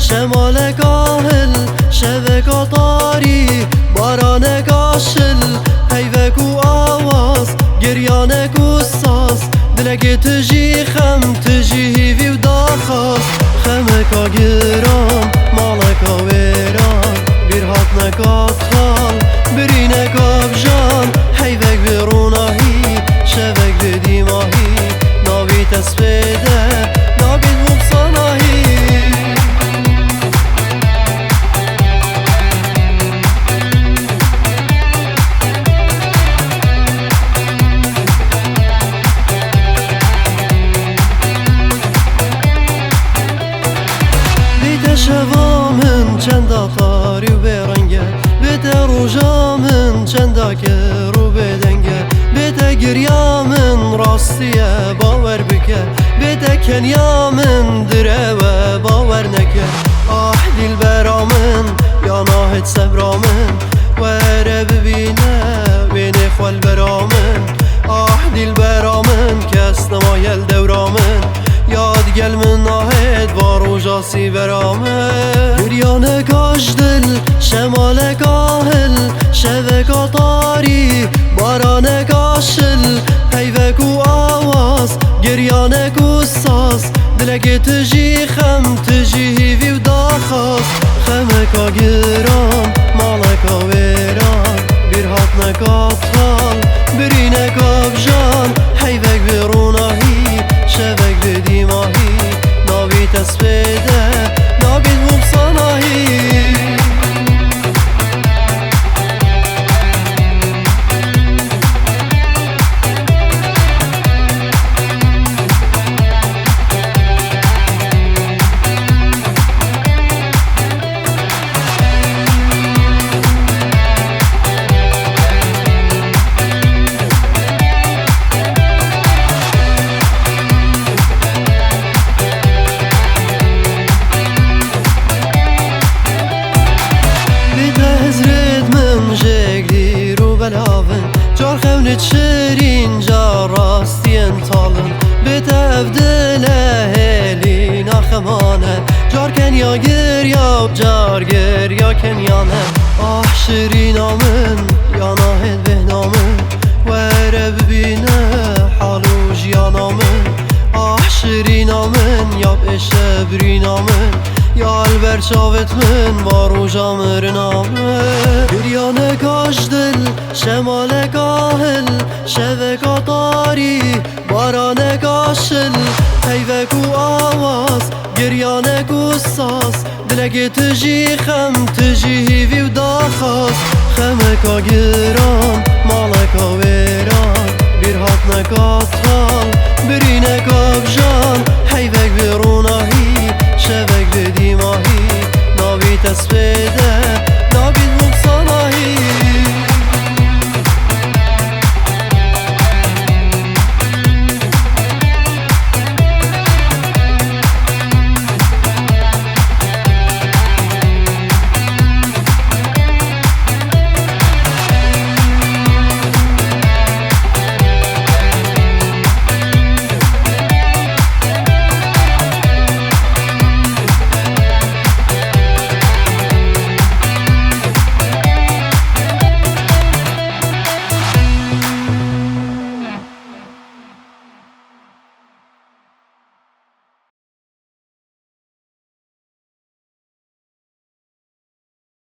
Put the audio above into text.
شمالك آهل شبك طاری بارانك آشل هیوک و آواز گریانك و ساز دلك تجي خم تجي هيفي و داخاز خمك آگرام مالك آويران بير هاتنك آطال برينك آبجان هيوك بروناهي شبك بديماهي ناوي تسبيده ناقد مبصناهي شوا من چندا تاری و برنگه بیت روژا من چندا کر و بدنگه بیت گریا من راستیه باور بکه بیت کنیا من دره و باور نکه دل برا من یا ناهد صبرا من وره ببینه بینه خوال برا من دل برا من کس نمایل دورا من یاد گل من ناهد وارو جاسی برامه گریانک آش دل شمالک آهل شبک طاری بارانک آشل هیوک و آواز گریانک و ساز دلک تجی خم تجی هیوی و داخاز خمک آگرام مالک آویران بیر هاتنک آطال برینک آبجان هیوک بروناهی شبك بدي ماهي ناوي تسبيده ناقد مبصناهي جار خونت شرین جا راستین تالن بیت افدله هلی نخمانه جار کنیا گریا جار گریا کنیانه شرین آمن یا ناهد بهنامن وره ببینه حالو جیان آمن شرین آمن یا بشه برین آمن یا البر چاوت من بارو جامر نامه گریانک آش دل شمالک آهل شبک طاری بارانک آشل هیوک و آواز گریانک و ساز دلک تجی خم تجی هیوی و داخاز خمک آگرام مالک آویران بیر هاتنک آطال برینک آبجان هیوک بروناهی شبك بدي ماهي ناوي تسبيده